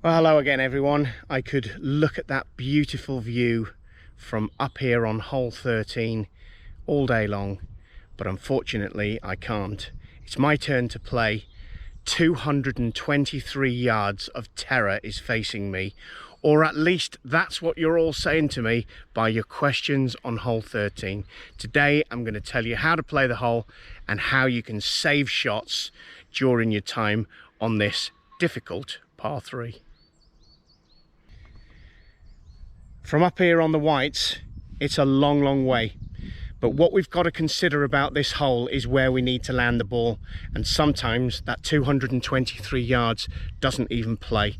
Well, hello again everyone. I could look at that beautiful view from up here on hole 13 all day long, but unfortunately I can't. It's my turn to play. 223 yards of terror is facing me, or at least that's what you're all saying to me by your questions on hole 13. Today I'm going to tell you how to play the hole and how you can save shots during your time on this difficult par 3. From up here on the whites, it's a long way, but what we've got to consider about this hole is where we need to land the ball, and sometimes that 223 yards doesn't even play.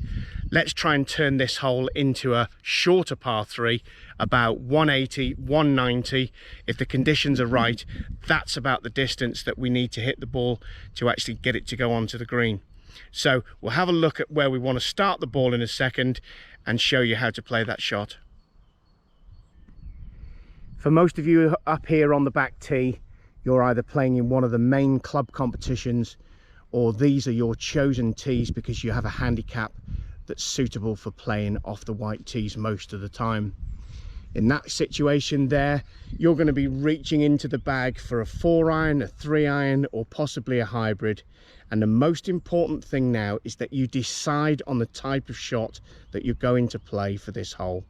Let's try and turn this hole into a shorter par 3, about 180, 190. If the conditions are right, that's about the distance that we need to hit the ball to actually get it to go onto the green. So we'll have a look at where we want to start the ball in a second and show you how to play that shot. For most of you up here on the back tee, you're either playing in one of the main club competitions, or these are your chosen tees because you have a handicap that's suitable for playing off the white tees most of the time. In that situation there, you're going to be reaching into the bag for a 4-iron, a 3-iron, or possibly a hybrid. And the most important thing now is that you decide on the type of shot that you're going to play for this hole.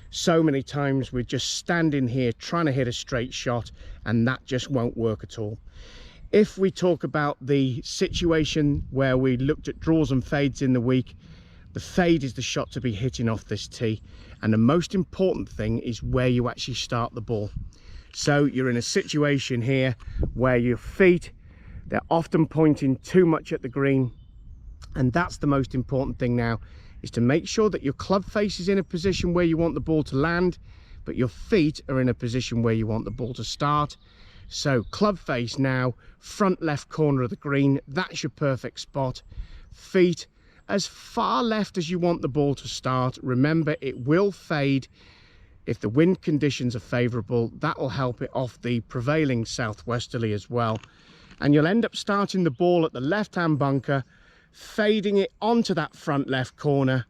So many times we're just standing here trying to hit a straight shot, and that just won't work at all. If we talk about the situation where we looked at draws and fades in the week, the fade is the shot to be hitting off this tee, and the most important thing is where you actually start the ball. So you're in a situation here where your feet, they're often pointing too much at the green, and that's the most important thing now, is to make sure that your club face is in a position where you want the ball to land, but your feet are in a position where you want the ball to start. So club face now, front left corner of the green, that's your perfect spot. Feet as far left as you want the ball to start. Remember, it will fade if the wind conditions are favourable. That will help it off the prevailing southwesterly as well. And you'll end up starting the ball at the left-hand bunker, fading it onto that front left corner,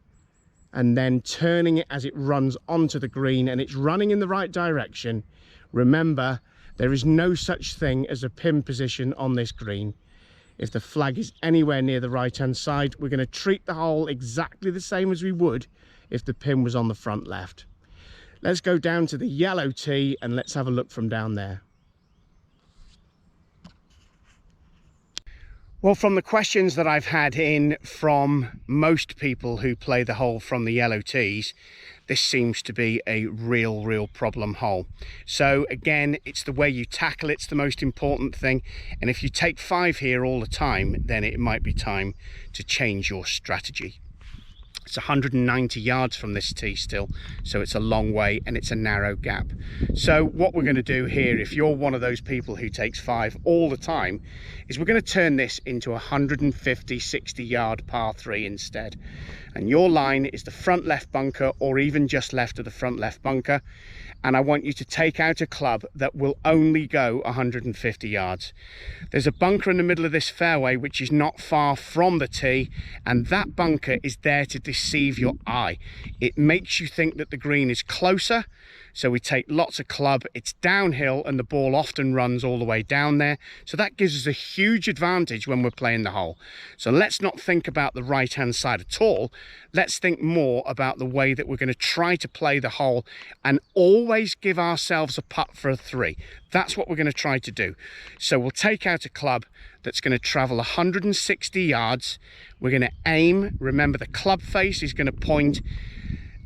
and then turning it as it runs onto the green, and it's running in the right direction. Remember, there is no such thing as a pin position on this green. If the flag is anywhere near the right hand side, we're going to treat the hole exactly the same as we would if the pin was on the front left. Let's go down to the yellow tee and let's have a look from down there. Well, from the questions that I've had in from most people who play the hole from the yellow tees, this seems to be a real problem hole. So again, it's the way you tackle it's the most important thing, and if you take 5 here all the time, then it might be time to change your strategy. It's 190 yards from this tee still, so it's a long way and it's a narrow gap. So what we're going to do here, if you're one of those people who takes 5 all the time, is we're going to turn this into a 150-60 yard par 3 instead. And your line is the front left bunker, or even just left of the front left bunker. And I want you to take out a club that will only go 150 yards. There's a bunker in the middle of this fairway which is not far from the tee, and that bunker is there to deceive your eye. It makes you think that the green is closer, so we take lots of club. It's downhill and the ball often runs all the way down there, so that gives us a huge advantage when we're playing the hole. So let's not think about the right hand side at all. Let's think more about the way that we're going to try to play the hole, and always give ourselves a putt for a 3. That's what we're going to try to do. So we'll take out a club that's going to travel 160 yards. We're going to aim. Remember, the club face is going to point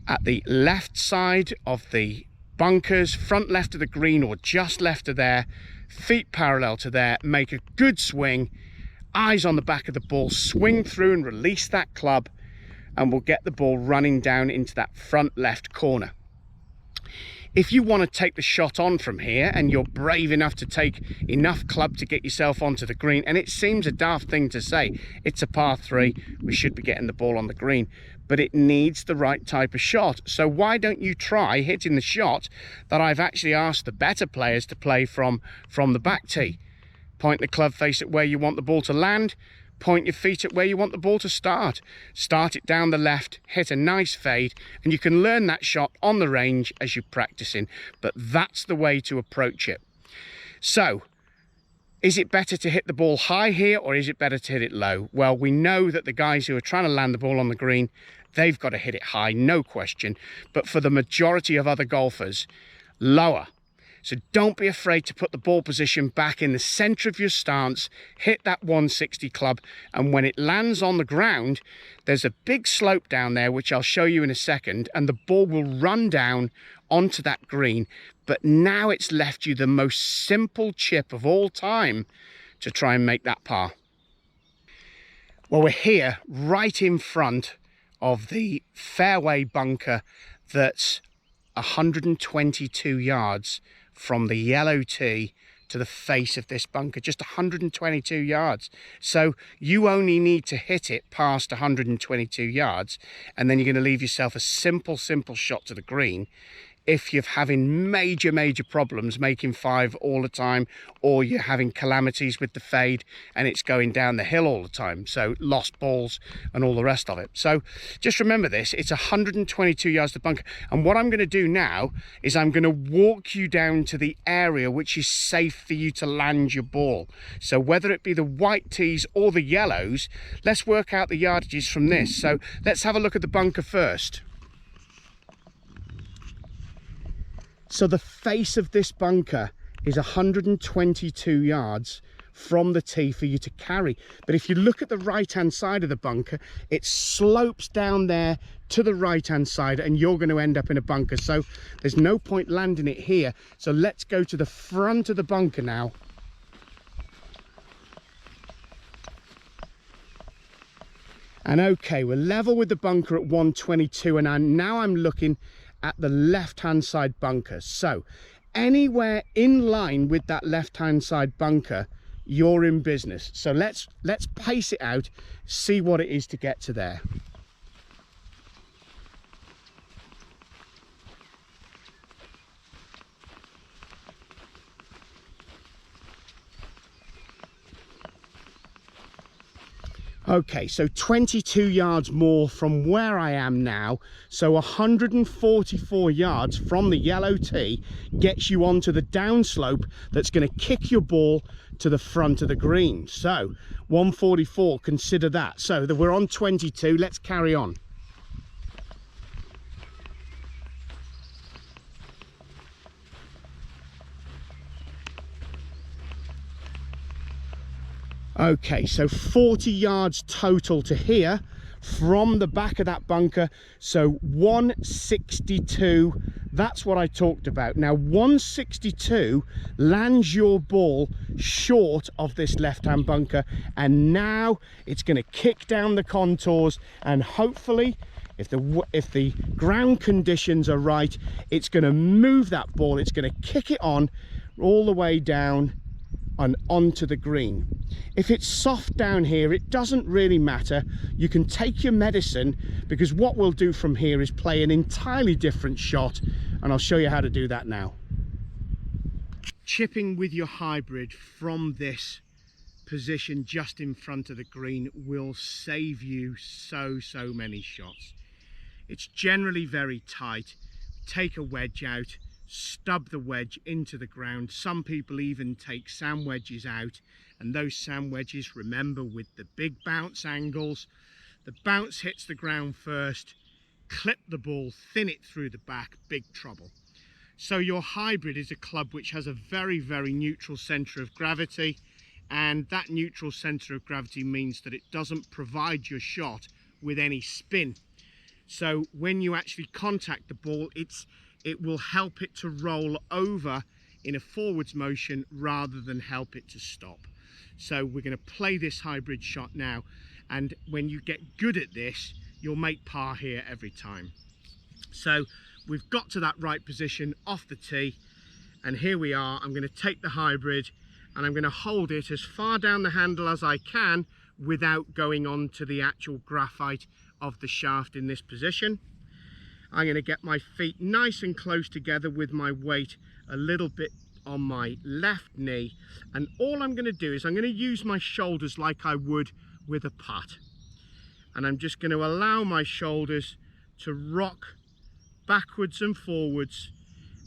at the left side of the bunkers, front left of the green or just left of there, feet parallel to there. Make a good swing, eyes on the back of the ball, swing through and release that club, and we'll get the ball running down into that front left corner. If you want to take the shot on from here and you're brave enough to take enough club to get yourself onto the green, and it seems a daft thing to say, it's a par 3, we should be getting the ball on the green, but it needs the right type of shot. So why don't you try hitting the shot that I've actually asked the better players to play from the back tee? Point the club face at where you want the ball to land, point your feet at where you want the ball to start. Start it down the left, hit a nice fade, and you can learn that shot on the range as you're practicing. But that's the way to approach it. So, is it better to hit the ball high here, or is it better to hit it low? Well, we know that the guys who are trying to land the ball on the green, they've got to hit it high, no question. But for the majority of other golfers, lower. So don't be afraid to put the ball position back in the center of your stance, hit that 160 club, and when it lands on the ground, there's a big slope down there, which I'll show you in a second, and the ball will run down onto that green. But now it's left you the most simple chip of all time to try and make that par. Well, we're here right in front of the fairway bunker that's 122 yards from the yellow tee to the face of this bunker, just 122 yards. So you only need to hit it past 122 yards, and then you're going to leave yourself a simple shot to the green. If you're having major problems making 5 all the time, or you're having calamities with the fade and it's going down the hill all the time, so lost balls and all the rest of it. So just remember this, it's 122 yards to bunker. And what I'm going to do now is I'm going to walk you down to the area which is safe for you to land your ball. So whether it be the white tees or the yellows, let's work out the yardages from this. So let's have a look at the bunker first. So the face of this bunker is 122 yards from the tee for you to carry. But if you look at the right-hand side of the bunker, it slopes down there to the right-hand side, and you're going to end up in a bunker. So there's no point landing it here. So let's go to the front of the bunker now. And okay, we're level with the bunker at 122, and now I'm looking at the left-hand side bunker. So anywhere in line with that left-hand side bunker, you're in business. So let's pace it out, see what it is to get to there. Okay, so 22 yards more from where I am now, so 144 yards from the yellow tee gets you onto the downslope that's going to kick your ball to the front of the green. So 144, consider that. So that we're on 22, let's carry on. Okay, so 40 yards total to here from the back of that bunker. So 162, that's what I talked about. Now 162 lands your ball short of this left-hand bunker, and now it's going to kick down the contours, and hopefully if the ground conditions are right, it's going to move that ball, it's going to kick it on all the way down and onto the green. If it's soft down here, it doesn't really matter. You can take your medicine, because what we'll do from here is play an entirely different shot, and I'll show you how to do that now. Chipping with your hybrid from this position just in front of the green will save you so many shots. It's generally very tight. Take a wedge out, stub the wedge into the ground. Some people even take sand wedges out, and those sand wedges, remember, with the big bounce angles, the bounce hits the ground first, clip the ball, thin it through the back, big trouble. So your hybrid is a club which has a very neutral center of gravity, and that neutral center of gravity means that it doesn't provide your shot with any spin. So when you actually contact the ball, it will help it to roll over in a forwards motion rather than help it to stop. So we're going to play this hybrid shot now, and when you get good at this, you'll make par here every time. So we've got to that right position off the tee, and here we are. I'm going to take the hybrid and I'm going to hold it as far down the handle as I can without going on to the actual graphite of the shaft in this position. I'm going to get my feet nice and close together with my weight a little bit on my left knee, and all I'm going to do is I'm going to use my shoulders like I would with a putt. And I'm just going to allow my shoulders to rock backwards and forwards,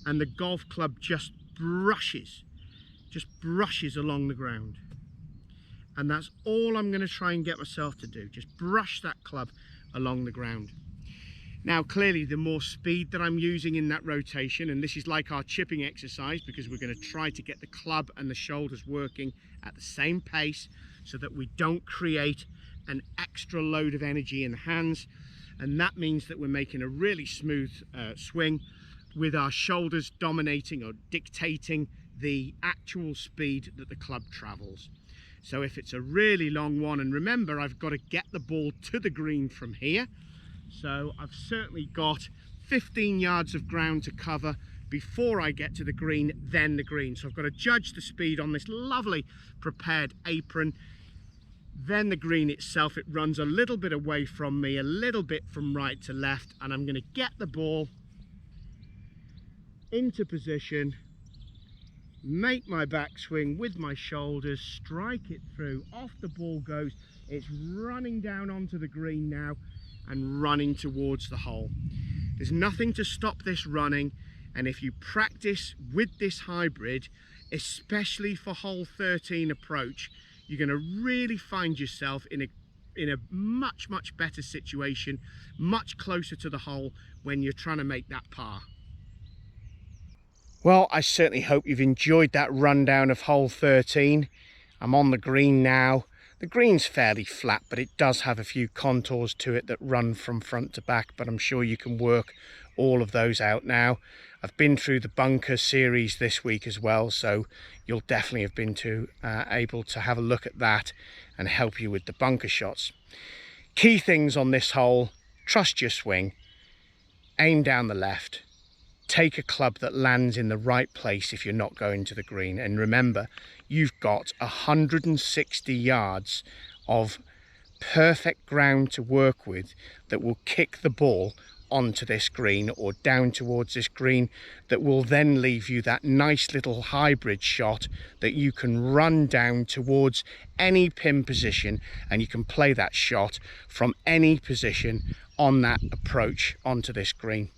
and the golf club just brushes along the ground. And that's all I'm going to try and get myself to do, just brush that club along the ground. Now clearly the more speed that I'm using in that rotation, and this is like our chipping exercise, because we're going to try to get the club and the shoulders working at the same pace so that we don't create an extra load of energy in the hands, and that means that we're making a really smooth swing with our shoulders dominating or dictating the actual speed that the club travels. So if it's a really long one, and remember I've got to get the ball to the green from here, so I've certainly got 15 yards of ground to cover before I get to the green, then the green. So I've got to judge the speed on this lovely prepared apron. Then the green itself, it runs a little bit away from me, a little bit from right to left, and I'm going to get the ball into position, make my backswing with my shoulders, strike it through, off the ball goes. It's running down onto the green now and running towards the hole. There's nothing to stop this running, and if you practice with this hybrid, especially for hole 13 approach, you're going to really find yourself in a much better situation, much closer to the hole when you're trying to make that par. Well, I certainly hope you've enjoyed that rundown of hole 13. I'm on the green now. The green's fairly flat, but it does have a few contours to it that run from front to back, but I'm sure you can work all of those out now. I've been through the bunker series this week as well, so you'll definitely have been able to have a look at that and help you with the bunker shots. Key things on this hole: trust your swing, aim down the left, take a club that lands in the right place if you're not going to the green, and remember, you've got 160 yards of perfect ground to work with that will kick the ball onto this green or down towards this green, that will then leave you that nice little hybrid shot that you can run down towards any pin position, and you can play that shot from any position on that approach onto this green.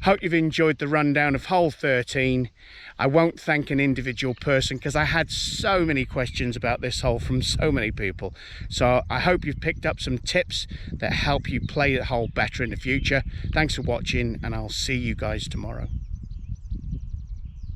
Hope you've enjoyed the rundown of hole 13. I won't thank an individual person because I had so many questions about this hole from so many people. So I hope you've picked up some tips that help you play the hole better in the future. Thanks for watching, and I'll see you guys tomorrow.